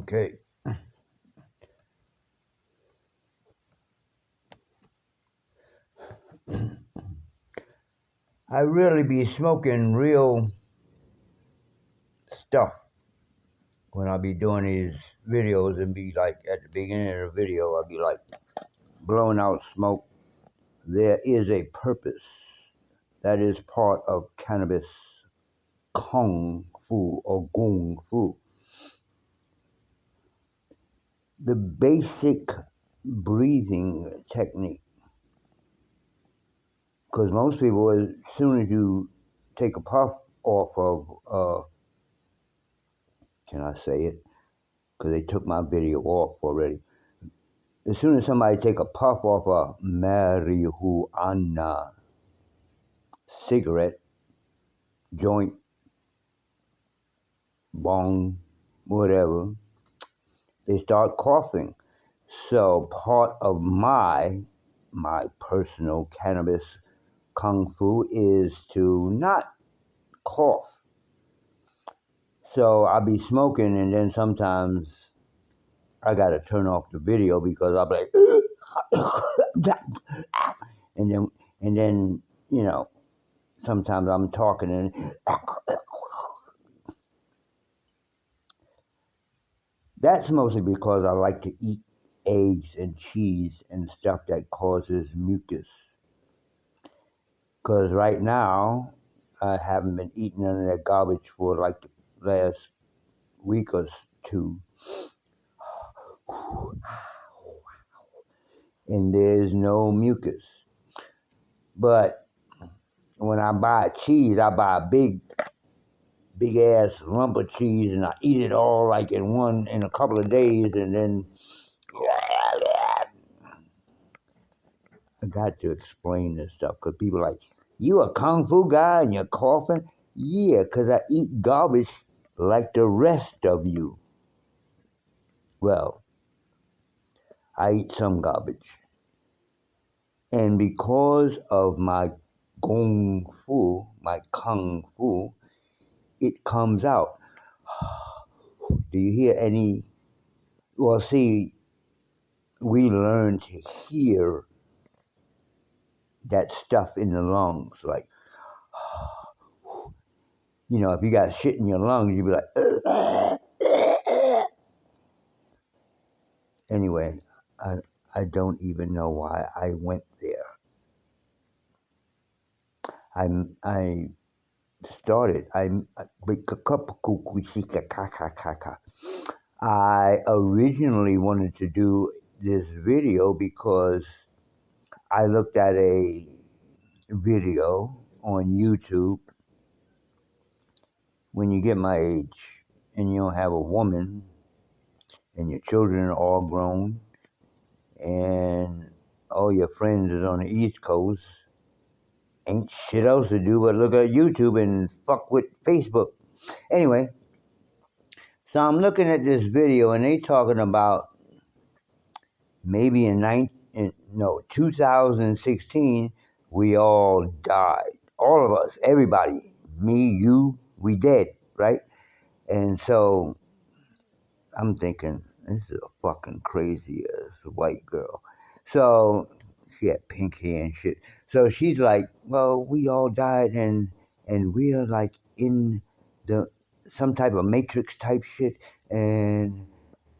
Okay. I really be smoking real stuff when I be doing these videos and be like at the beginning of the video, I'll be like blowing out smoke. There is a purpose that is part of cannabis kung fu or gung fu. The basic breathing technique. Because most people, as soon as you take a puff off of, can I say it? Because they took my video off already. As soon as somebody take a puff off a marijuana cigarette, joint, bong, whatever, they start coughing. So part of my personal cannabis kung fu is to not cough. So I'll be smoking and then sometimes I gotta turn off the video because I'll be like and then, sometimes I'm talking and that's mostly because I like to eat eggs and cheese and stuff that causes mucus. Because right now, I haven't been eating none of that garbage for like the last week or two. And there's no mucus. But when I buy cheese, I buy a big ass lump of cheese and I eat it all like in a couple of days and then I got to explain this stuff because people are like, you a kung fu guy and you're coughing? Yeah, because I eat garbage like the rest of you. Well, I eat some garbage. And because of my kung fu, it comes out. Do you hear any? Well, see, we learn to hear that stuff in the lungs. Like, if you got shit in your lungs, you'd be like, anyway, I don't even know why I went there. I started. I originally wanted to do this video because I looked at a video on YouTube when you get my age and you don't have a woman and your children are all grown and all your friends is on the East Coast, ain't shit else to do but look at YouTube and fuck with Facebook. Anyway, so I'm looking at this video and they talking about maybe in 2016, we all died. All of us, everybody, me, you, we dead, right? And so I'm thinking, this is a fucking crazy ass white girl. So she had pink hair and shit. So she's like, well, we all died and we're like in the some type of matrix type shit and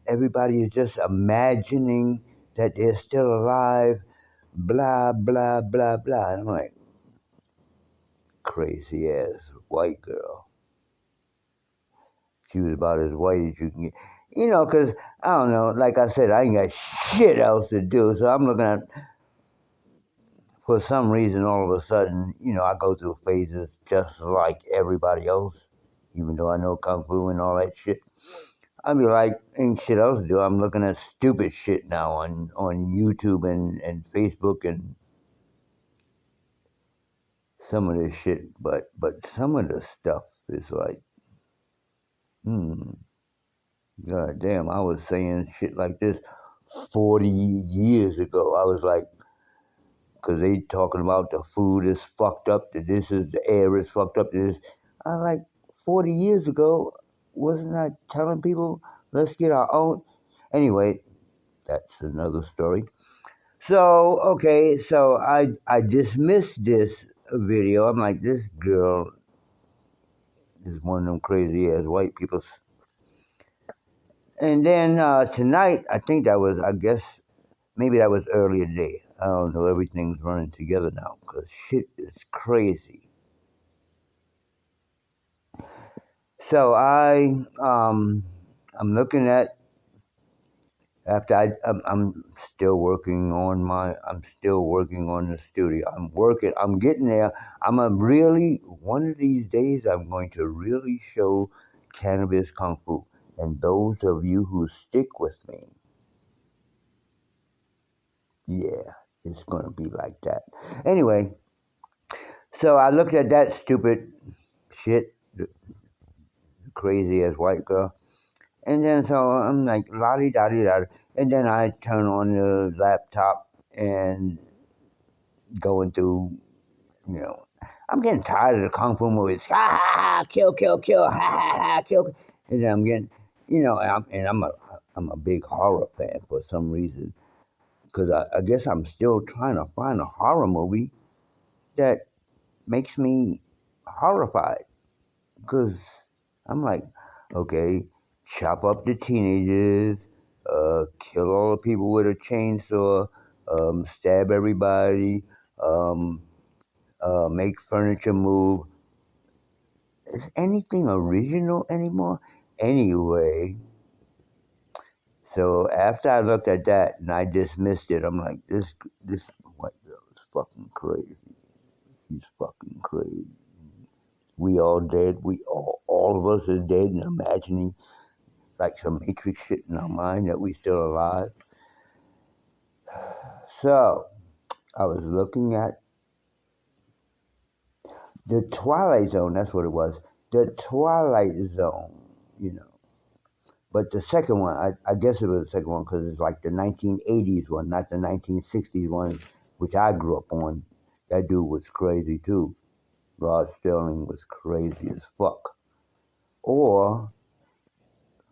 everybody is just imagining that they're still alive, blah, blah, blah, blah. And I'm like, crazy ass white girl. She was about as white as you can get. Because, I don't know, like I said, I ain't got shit else to do. So I'm looking at, for some reason, all of a sudden, I go through phases just like everybody else, even though I know Kung Fu and all that shit. I'd be like, ain't shit else to do. I'm looking at stupid shit now on YouTube and Facebook and some of this shit. But some of the stuff is like, god damn, I was saying shit like this 40 years ago. I was like, because they talking about the food is fucked up, the air is fucked up, this. I like, 40 years ago, wasn't I telling people, Let's get our own. Anyway, that's another story. So okay, so I dismissed this video. I'm like, this girl is one of them crazy ass white people. And then tonight, I think that was, I guess, maybe that was earlier today. I don't know. Everything's running together now because shit is crazy. So I'm looking at after I'm still working on I'm still working on the studio. I'm working. I'm getting there. I'm a really one of these days. I'm going to really show cannabis kung fu. And those of you who stick with me, yeah, it's gonna be like that. Anyway, so I looked at that stupid shit, the crazy ass white girl, and then so I'm like lottie dottie dottie, and then I turn on the laptop and going through, you know, I'm getting tired of the kung fu movies. Ha ha ha! Kill, kill, kill! Ha ha ha! Kill! And then I'm getting, I'm a big horror fan for some reason because I guess I'm still trying to find a horror movie that makes me horrified because I'm like, okay, chop up the teenagers, kill all the people with a chainsaw, stab everybody, um, make furniture move. Is anything original anymore? Anyway, so after I looked at that and I dismissed it, I'm like, this white girl is fucking crazy. She's fucking crazy. We all dead. All of us is dead and imagining like some matrix shit in our mind that we still alive. So I was looking at the Twilight Zone. That's what it was. The Twilight Zone, you know. But the second one, I guess it was the second one because it's like the 1980s one, not the 1960s one, which I grew up on. That dude was crazy too. Rod Sterling was crazy as fuck. Or,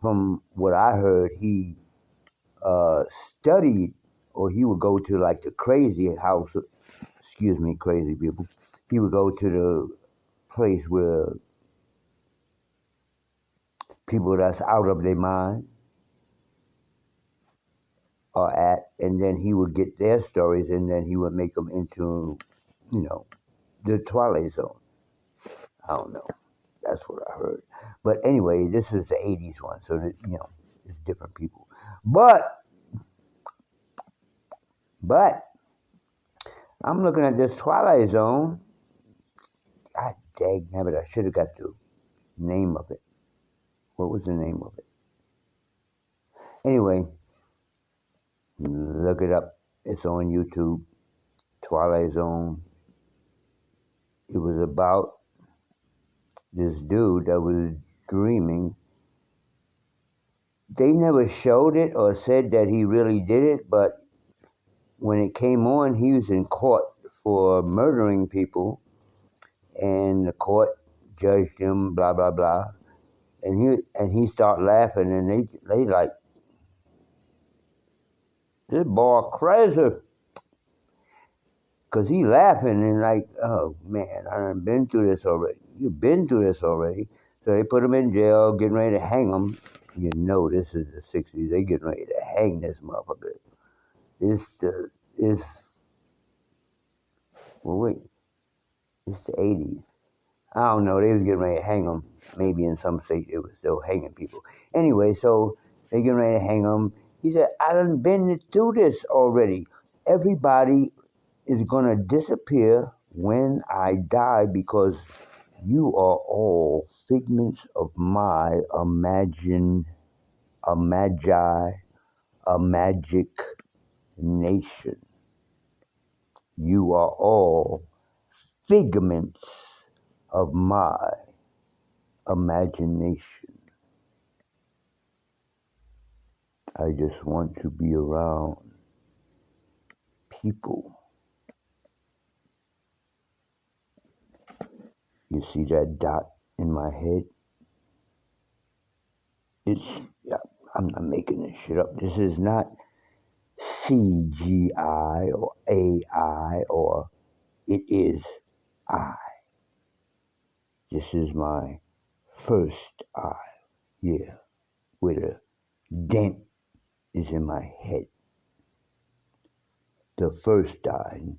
from what I heard, he studied, or he would go to like the crazy house. Excuse me, crazy people. He would go to the place where people that's out of their mind are at, and then he would get their stories, and then he would make them into, you know, the Twilight Zone. I don't know. That's what I heard. But anyway, this is the '80s one, so that, it's different people. But I'm looking at this Twilight Zone. God dang nabbit, I should have got the name of it. What was the name of it? Anyway, look it up. It's on YouTube. Twilight Zone. It was about this dude that was dreaming. They never showed it or said that he really did it, but when it came on, he was in court for murdering people, and the court judged him, blah blah blah, and he started laughing, and they like, this boy crazy, cause he laughing and like, oh man, I done been through this already. You've been through this already. So they put him in jail, getting ready to hang him. You know, this is the '60s. They getting ready to hang this motherfucker. It's well, wait, it's the '80s. I don't know. They was getting ready to hang him. Maybe in some states it was still hanging people. Anyway, so they getting ready to hang him. He said, I done been through this already. Everybody is gonna disappear when I die because you are all figments of my a magi, a magic nation. You are all figments of my imagination. I just want to be around people. You see that dot in my head? It's, yeah. I'm not making this shit up. This is not CGI or AI or it is I. This is my first eye. Yeah, with a dent is in my head. The first eye,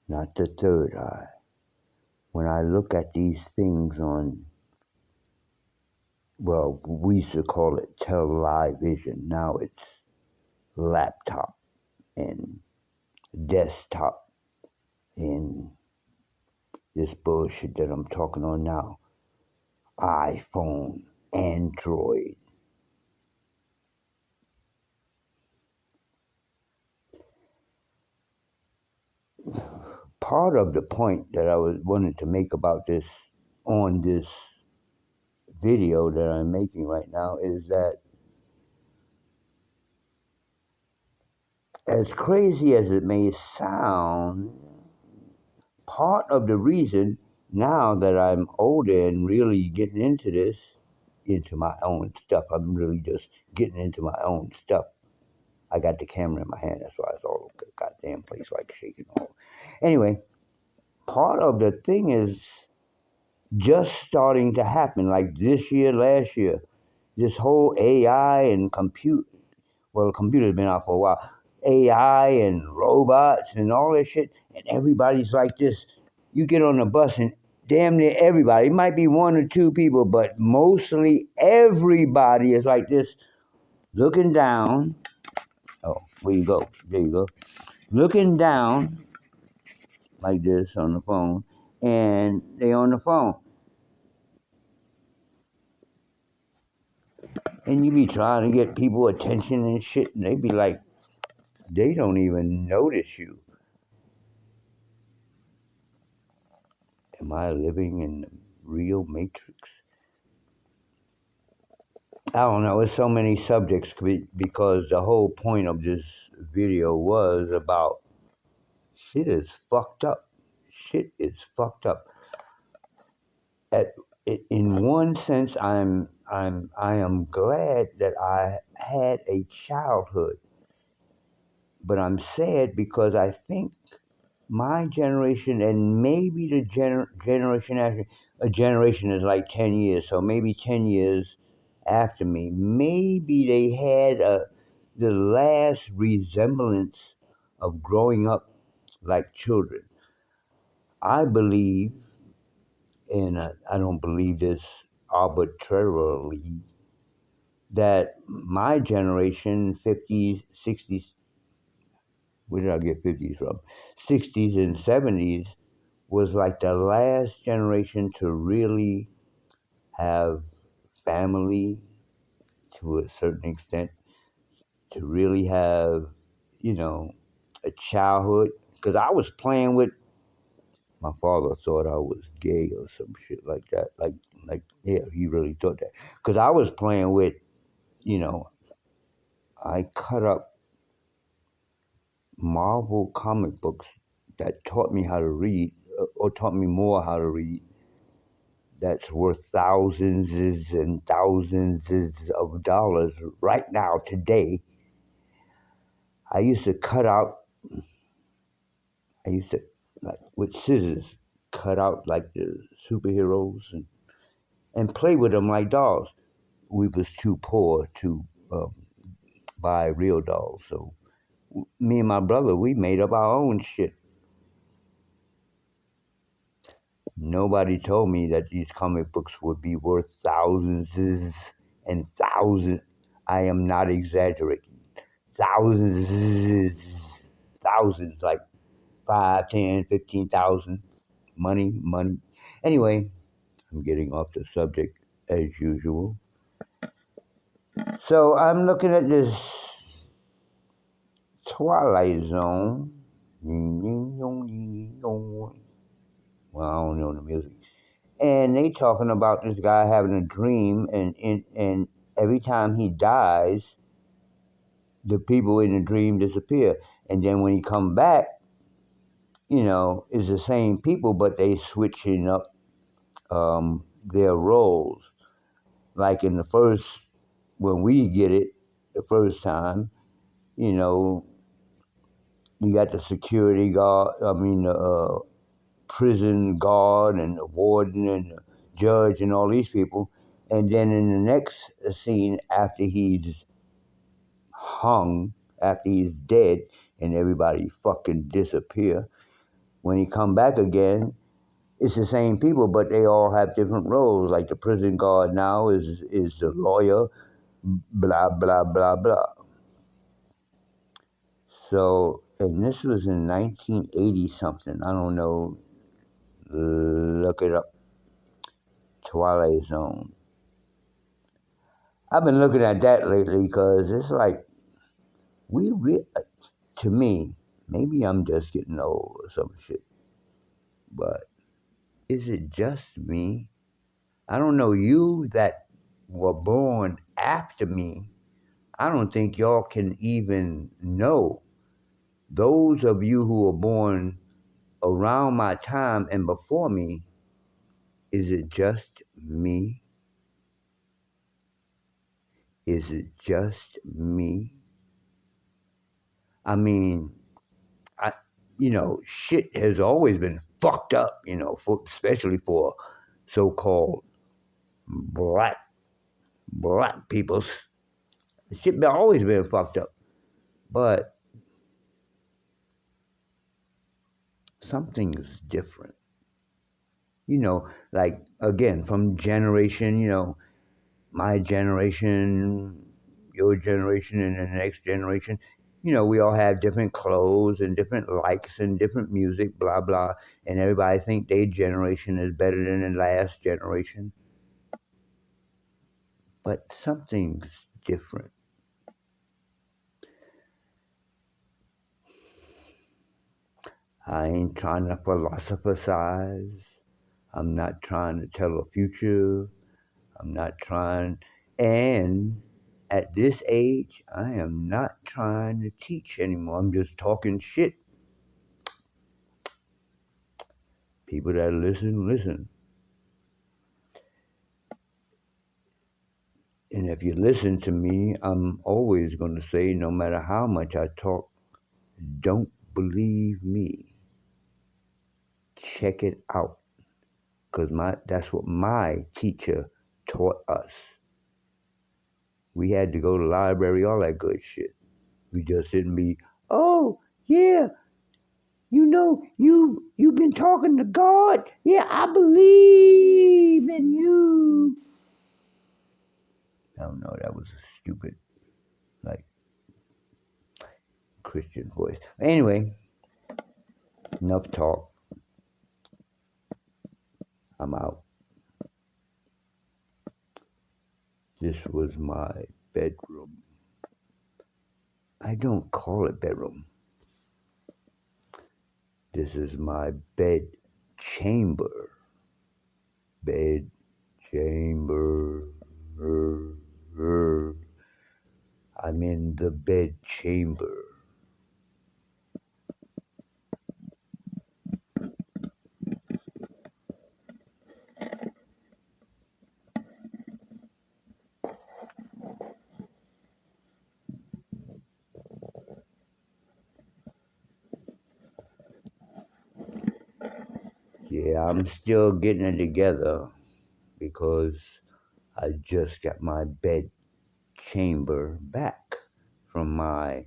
not the third eye. When I look at these things on, well, we used to call it television. Now it's laptop and desktop and this bullshit that I'm talking on now. iPhone, Android. Part of the point that I was wanted to make about this on this video that I'm making right now is that as crazy as it may sound, part of the reason now that I'm older and really getting into this, into my own stuff, I'm really just getting into my own stuff. I got the camera in my hand, that's why it's all over the goddamn place like shaking all. Anyway, part of the thing is just starting to happen, like this year, last year, this whole AI and compute. Well, the computer's been out for a while. AI and robots and all that shit, and everybody's like this. You get on the bus and damn near everybody. It might be one or two people, but mostly everybody is like this, looking down. Oh, where you go? There you go. Looking down like this on the phone, and they on the phone. And you be trying to get people attention and shit, and they be like, they don't even notice you. Am I living in the real matrix? I don't know. It's so many subjects because the whole point of this video was about shit is fucked up. Shit is fucked up. At in one sense, I am glad that I had a childhood, but I'm sad because I think my generation and maybe the generation after a generation is like 10 years, so maybe 10 years after me, maybe they had the last resemblance of growing up like children. I believe, and I don't believe this arbitrarily, that my generation, 50s, 60s, where did I get 50s from? 60s and 70s was like the last generation to really have family to a certain extent, to really have, you know, a childhood. Because I was playing with, my father thought I was gay or some shit like that. Yeah, he really thought that. Because I was playing with, you know, I cut up Marvel comic books that taught me how to read, or taught me more how to read, that's worth thousands and thousands of dollars right now, today. I used to cut out, I used to, like, with scissors, cut out like the superheroes and play with them like dolls. We was too poor to buy real dolls, so me and my brother, we made up our own shit. Nobody told me that these comic books would be worth thousands and thousands. I am not exaggerating. Thousands, thousands, like 5, 10, 15,000. Money. Anyway, I'm getting off the subject as usual. So I'm looking at this Twilight Zone. Well, I don't know the music. And they talking about this guy having a dream, and every time he dies, the people in the dream disappear. And then when he come back, it's the same people, but they switching up their roles. Like in the first when we get it the first time, you know, you got the security guard, the prison guard and the warden and the judge and all these people. And then in the next scene, after he's hung, after he's dead, and everybody fucking disappear, when he come back again, it's the same people, but they all have different roles. Like the prison guard now is the lawyer, blah blah blah blah. So, and this was in 1980 something. I don't know. Look it up. Twilight Zone. I've been looking at that lately because it's like to me, maybe I'm just getting old or some shit, but is it just me? I don't know. You that were born after me, I don't think y'all can even know. Those of you who were born around my time and before me, is it just me? Is it just me? I mean, I, shit has always been fucked up, especially for so-called black peoples. Shit been always been fucked up, but something's different. Like again, from generation, my generation, your generation, and the next generation. We all have different clothes and different likes and different music, blah blah, and everybody think their generation is better than the last generation. But something's different. I ain't trying to philosophize. I'm not trying to tell a future. I'm not trying, and at this age, I am not trying to teach anymore. I'm just talking shit. People that listen, listen. And if you listen to me, I'm always going to say, no matter how much I talk, don't believe me. Check it out. Because that's what my teacher taught us. We had to go to the library, all that good shit. We just didn't be, oh, yeah, you've been talking to God. Yeah, I believe in you. I don't know, that was a stupid, like, Christian voice. Anyway, enough talk. I'm out. This was my bedroom. I don't call it bedroom. This is my bed chamber. Bed chamber. I'm in the bed chamber. Yeah, I'm still getting it together because I just got my bed chamber back from my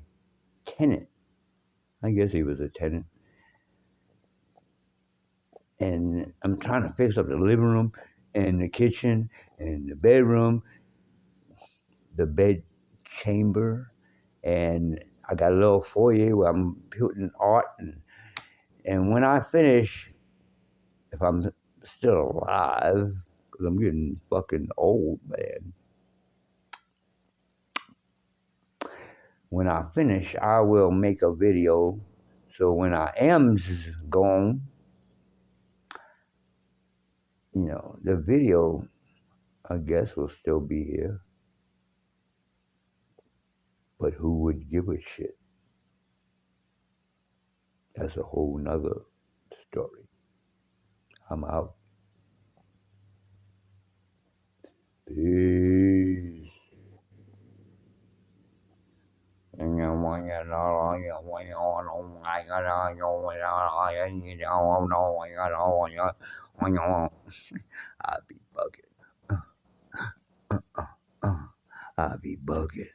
tenant. I guess he was a tenant. And I'm trying to fix up the living room and the kitchen and the bedroom, the bed chamber, and I got a little foyer where I'm putting art. And when I finish, if I'm still alive, because I'm getting fucking old, man. When I finish, I will make a video. So when I am gone, the video, I guess, will still be here. But who would give a shit? That's a whole nother story. I'm out. Peace. I'll be bugging. I'll be bugging.